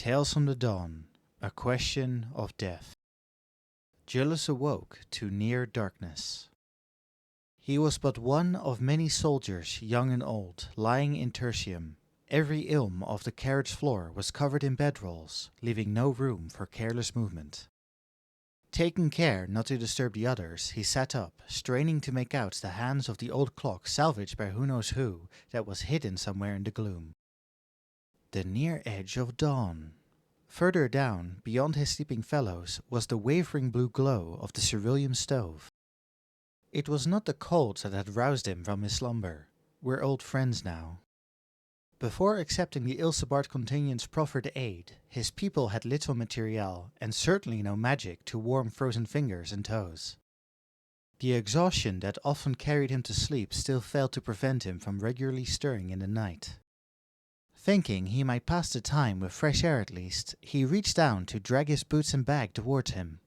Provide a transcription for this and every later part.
Tales from the Dawn, a question of death. Jullus awoke to near darkness. He was but one of many soldiers, young and old, lying in tertium. Every ilm of the carriage floor was covered in bedrolls, leaving no room for careless movement. Taking care not to disturb the others, he sat up, straining to make out the hands of the old clock salvaged by who knows who that was hidden somewhere in the gloom. The near edge of dawn. Further down, beyond his sleeping fellows, was the wavering blue glow of the cerulean stove. It was not the cold that had roused him from his slumber. We're old friends now. Before accepting the Ilsebarth contingent's proffered aid, his people had little material, and certainly no magic to warm frozen fingers and toes. The exhaustion that often carried him to sleep still failed to prevent him from regularly stirring in the night. Thinking he might pass the time with fresh air at least, he reached down to drag his boots and bag towards him.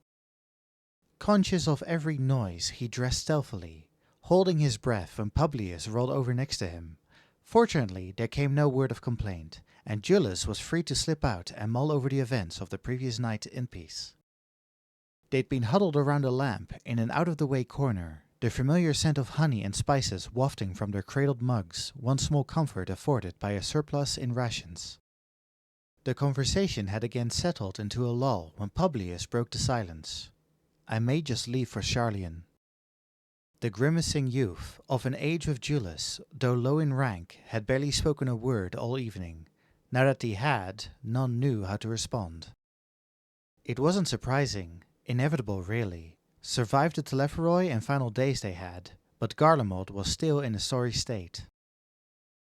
Conscious of every noise, he dressed stealthily, holding his breath when Publius rolled over next to him. Fortunately, there came no word of complaint, and Jullus was free to slip out and mull over the events of the previous night in peace. They'd been huddled around a lamp in an out-of-the-way corner, the familiar scent of honey and spices wafting from their cradled mugs, one small comfort afforded by a surplus in rations. The conversation had again settled into a lull when Publius broke the silence. "I may just leave for Charlian." The grimacing youth, of an age with Jullus, though low in rank, had barely spoken a word all evening. Now that he had, none knew how to respond. It wasn't surprising, inevitable really. Survived the Telepharoi and final days they had, but Garlemald was still in a sorry state.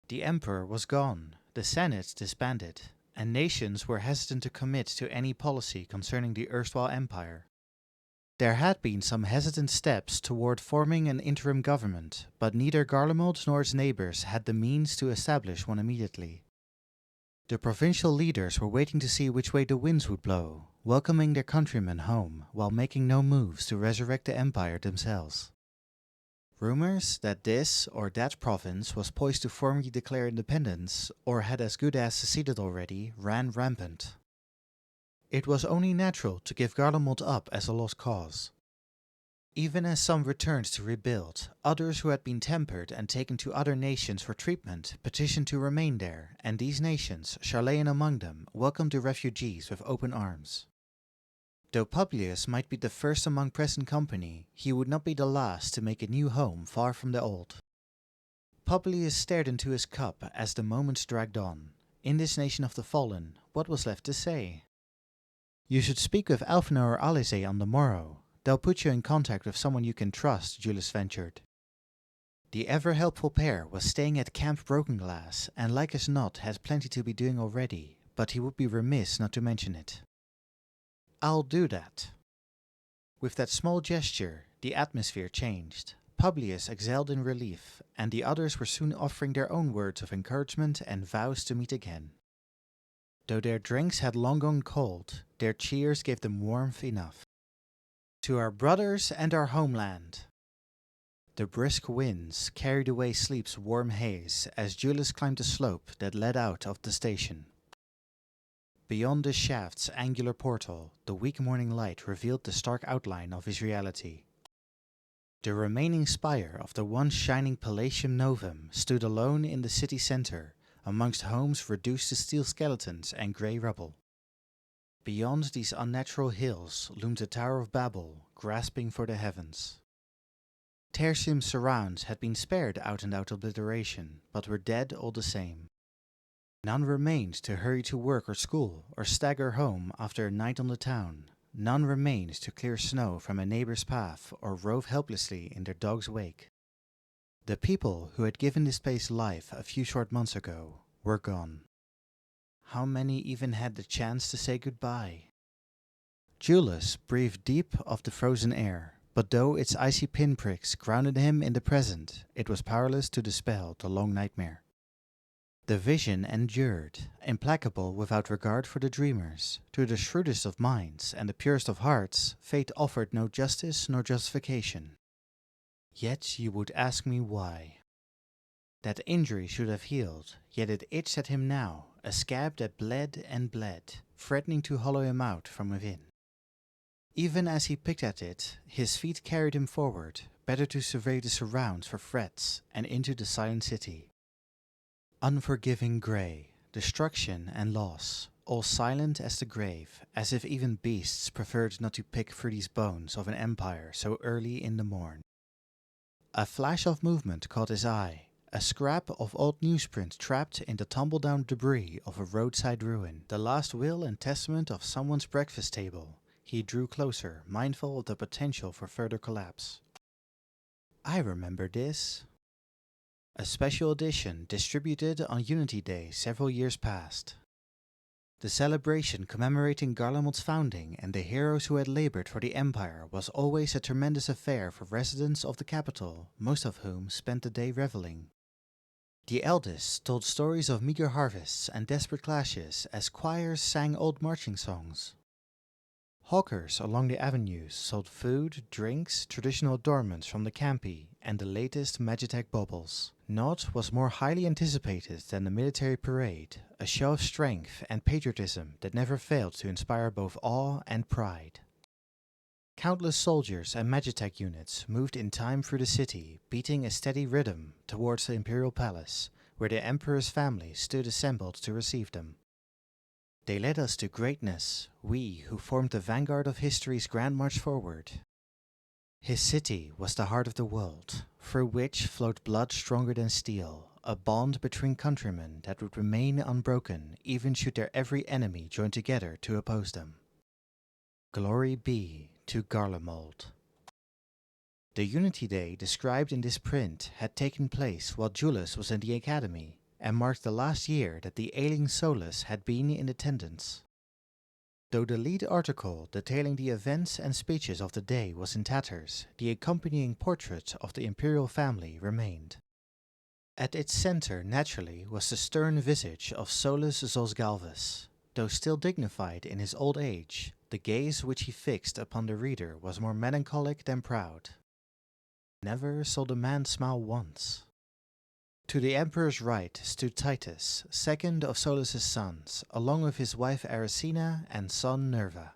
The Emperor was gone, the Senate disbanded, and nations were hesitant to commit to any policy concerning the erstwhile Empire. There had been some hesitant steps toward forming an interim government, but neither Garlemald nor its neighbors had the means to establish one immediately. The provincial leaders were waiting to see which way the winds would blow, welcoming their countrymen home while making no moves to resurrect the empire themselves. Rumors that this or that province was poised to formally declare independence, or had as good as seceded already, ran rampant. It was only natural to give Garlemald up as a lost cause. Even as some returned to rebuild, others who had been tempered and taken to other nations for treatment petitioned to remain there, and these nations, Charlayan among them, welcomed the refugees with open arms. Though Publius might be the first among present company, he would not be the last to make a new home far from the old. Publius stared into his cup as the moments dragged on. In this nation of the fallen, what was left to say? "You should speak with Alphina or Alisaie on the morrow. They'll put you in contact with someone you can trust," Jullus ventured. The ever-helpful pair was staying at Camp Broken Glass, and like as not had plenty to be doing already, but he would be remiss not to mention it. "I'll do that." With that small gesture, the atmosphere changed. Publius exhaled in relief, and the others were soon offering their own words of encouragement and vows to meet again. Though their drinks had long gone cold, their cheers gave them warmth enough. "To our brothers and our homeland." The brisk winds carried away sleep's warm haze as Jullus climbed the slope that led out of the station. Beyond the shaft's angular portal, the weak morning light revealed the stark outline of his reality. The remaining spire of the once shining Palatium Novum stood alone in the city center, amongst homes reduced to steel skeletons and grey rubble. Beyond these unnatural hills loomed the Tower of Babel, grasping for the heavens. Tertium's surrounds had been spared out-and-out obliteration, but were dead all the same. None remained to hurry to work or school, or stagger home after a night on the town. None remained to clear snow from a neighbor's path, or rove helplessly in their dog's wake. The people who had given this place life a few short months ago were gone. How many even had the chance to say goodbye? Jullus breathed deep of the frozen air, but though its icy pinpricks grounded him in the present, it was powerless to dispel the long nightmare. The vision endured, implacable without regard for the dreamers. To the shrewdest of minds and the purest of hearts, fate offered no justice nor justification. Yet you would ask me why. That injury should have healed, yet it itched at him now, a scab that bled and bled, threatening to hollow him out from within. Even as he picked at it, his feet carried him forward, better to survey the surrounds for threats and into the silent city. Unforgiving grey, destruction and loss, all silent as the grave, as if even beasts preferred not to pick through these bones of an empire so early in the morn. A flash of movement caught his eye, a scrap of old newsprint trapped in the tumble-down debris of a roadside ruin, the last will and testament of someone's breakfast table. He drew closer, mindful of the potential for further collapse. I remember this. A special edition distributed on Unity Day several years past. The celebration commemorating Garlemald's founding and the heroes who had labored for the Empire was always a tremendous affair for residents of the capital, most of whom spent the day reveling. The eldest told stories of meager harvests and desperate clashes as choirs sang old marching songs. Hawkers along the avenues sold food, drinks, traditional adornments from the campi, and the latest Magitech baubles. Naught was more highly anticipated than the military parade, a show of strength and patriotism that never failed to inspire both awe and pride. Countless soldiers and Magitech units moved in time through the city, beating a steady rhythm towards the Imperial Palace, where the Emperor's family stood assembled to receive them. They led us to greatness, we who formed the vanguard of history's grand march forward. His city was the heart of the world, through which flowed blood stronger than steel, a bond between countrymen that would remain unbroken even should their every enemy join together to oppose them. Glory be to Garlemald. The Unity Day described in this print had taken place while Julius was in the academy, and marked the last year that the ailing Solus had been in attendance. Though the lead article detailing the events and speeches of the day was in tatters, the accompanying portrait of the imperial family remained. At its center, naturally, was the stern visage of Solus Zosgalvus. Though still dignified in his old age, the gaze which he fixed upon the reader was more melancholic than proud. Never saw the man smile once. To the emperor's right stood Titus, second of Solus's sons, along with his wife Aracina and son Nerva.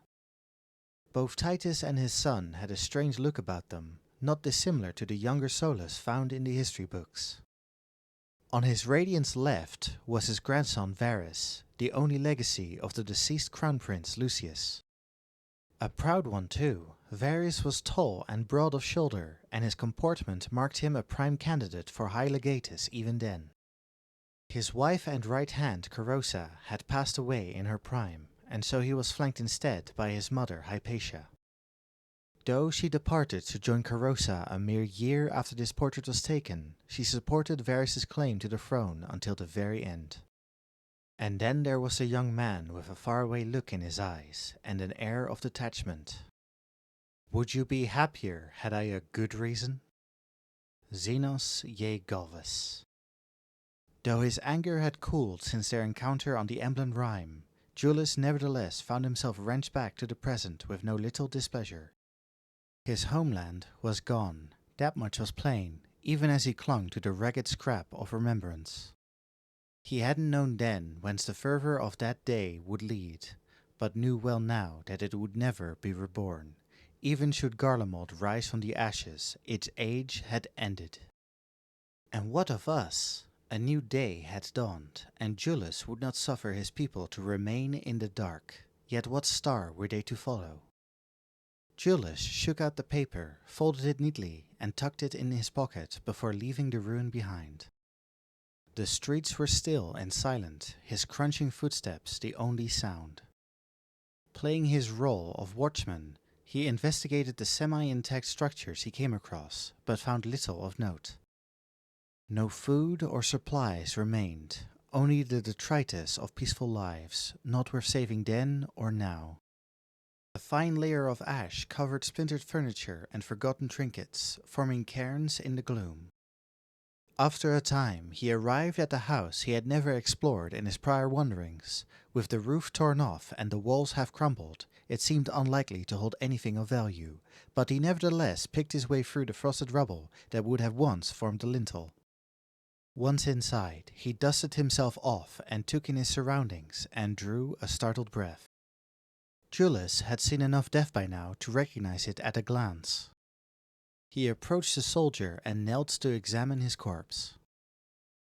Both Titus and his son had a strange look about them, not dissimilar to the younger Solus found in the history books. On his radiant's left was his grandson Varus, the only legacy of the deceased crown prince Lucius. A proud one too. Varus was tall and broad of shoulder, and his comportment marked him a prime candidate for high legatus even then. His wife and right hand Carosa had passed away in her prime, and so he was flanked instead by his mother Hypatia. Though she departed to join Carosa a mere year after this portrait was taken, she supported Varus's claim to the throne until the very end. And then there was a young man with a faraway look in his eyes and an air of detachment. Would you be happier had I a good reason? Xenos Galvus. Though his anger had cooled since their encounter on the Emblem Rime, Julius nevertheless found himself wrenched back to the present with no little displeasure. His homeland was gone, that much was plain, even as he clung to the ragged scrap of remembrance. He hadn't known then whence the fervor of that day would lead, but knew well now that it would never be reborn. Even should Garlemald rise from the ashes, its age had ended. And what of us? A new day had dawned, and Julius would not suffer his people to remain in the dark. Yet what star were they to follow? Julius shook out the paper, folded it neatly, and tucked it in his pocket before leaving the ruin behind. The streets were still and silent, his crunching footsteps the only sound. Playing his role of watchman, he investigated the semi-intact structures he came across, but found little of note. No food or supplies remained, only the detritus of peaceful lives, not worth saving then or now. A fine layer of ash covered splintered furniture and forgotten trinkets, forming cairns in the gloom. After a time, he arrived at the house he had never explored in his prior wanderings. With the roof torn off and the walls half crumbled, it seemed unlikely to hold anything of value, but he nevertheless picked his way through the frosted rubble that would have once formed the lintel. Once inside, he dusted himself off and took in his surroundings and drew a startled breath. Julius had seen enough death by now to recognize it at a glance. He approached the soldier and knelt to examine his corpse.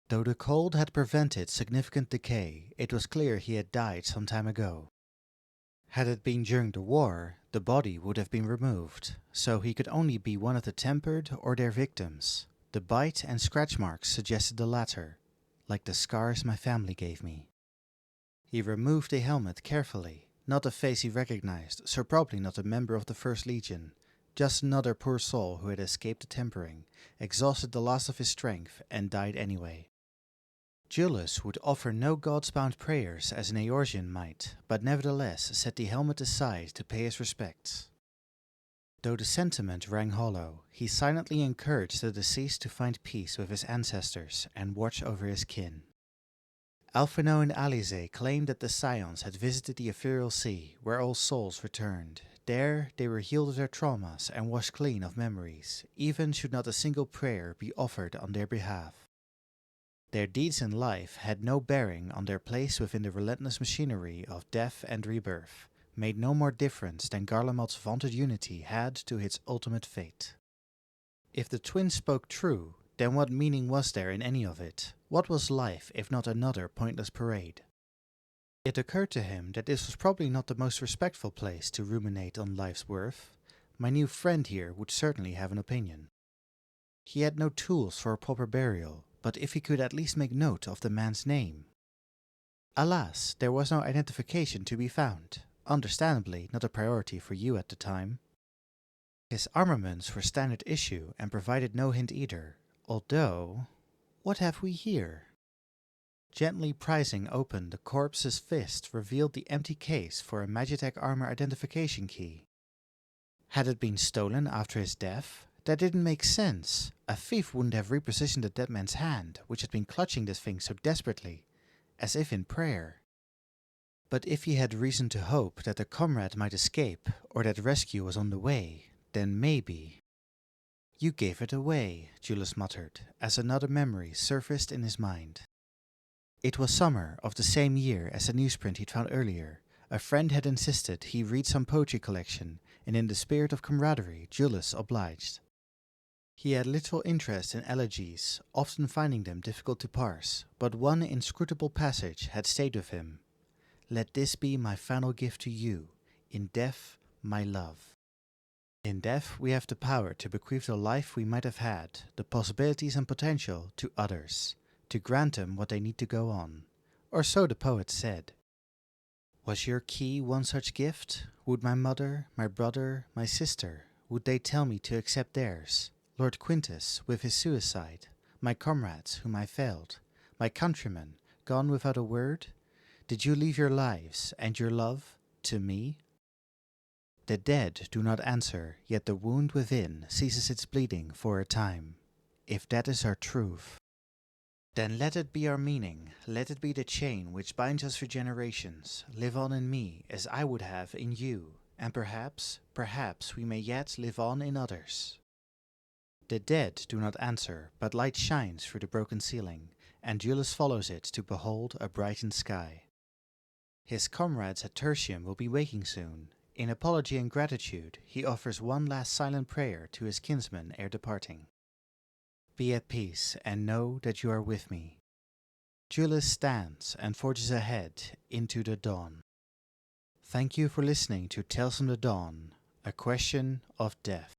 Though the cold had prevented significant decay, it was clear he had died some time ago. Had it been during the war, the body would have been removed, so he could only be one of the tempered or their victims. The bite and scratch marks suggested the latter, like the scars my family gave me. He removed the helmet carefully, not a face he recognized, so probably not a member of the First Legion, just another poor soul who had escaped the tempering, exhausted the last of his strength, and died anyway. Julius would offer no gods-bound prayers as an Eorzean might, but nevertheless set the helmet aside to pay his respects. Though the sentiment rang hollow, he silently encouraged the deceased to find peace with his ancestors and watch over his kin. Alphino and Alize claimed that the Scions had visited the ethereal sea, where all souls returned. There they were healed of their traumas and washed clean of memories, even should not a single prayer be offered on their behalf. Their deeds in life had no bearing on their place within the relentless machinery of death and rebirth, made no more difference than Garlemald's vaunted unity had to its ultimate fate. If the twins spoke true, then what meaning was there in any of it? What was life if not another pointless parade? It occurred to him that this was probably not the most respectful place to ruminate on life's worth. My new friend here would certainly have an opinion. He had no tools for a proper burial, but if he could at least make note of the man's name. Alas, there was no identification to be found, understandably not a priority for you at the time. His armaments were standard issue and provided no hint either, although... what have we here? Gently prising open the corpse's fist revealed the empty case for a Magitech armor identification key. Had it been stolen after his death? That didn't make sense. A thief wouldn't have repositioned the dead man's hand, which had been clutching this thing so desperately, as if in prayer. But if he had reason to hope that a comrade might escape, or that rescue was on the way, then maybe... You gave it away, Julius muttered, as another memory surfaced in his mind. It was summer of the same year as the newsprint he'd found earlier. A friend had insisted he read some poetry collection, and in the spirit of camaraderie, Julius obliged. He had little interest in elegies, often finding them difficult to parse, but one inscrutable passage had stayed with him. Let this be my final gift to you, in death, my love. In death we have the power to bequeath the life we might have had, the possibilities and potential, to others, to grant them what they need to go on. Or so the poet said. Was your key one such gift? Would my mother, my brother, my sister, would they tell me to accept theirs? Lord Quintus, with his suicide, my comrades whom I failed, my countrymen, gone without a word? Did you leave your lives and your love to me? The dead do not answer, yet the wound within ceases its bleeding for a time. If that is our truth, then let it be our meaning, let it be the chain which binds us for generations. Live on in me as I would have in you, and perhaps we may yet live on in others. The dead do not answer, but light shines through the broken ceiling, and Julius follows it to behold a brightened sky. His comrades at Tertium will be waking soon. In apology and gratitude, he offers one last silent prayer to his kinsmen ere departing. Be at peace, and know that you are with me. Julius stands and forges ahead into the dawn. Thank you for listening to Tales from the Dawn, a question of death.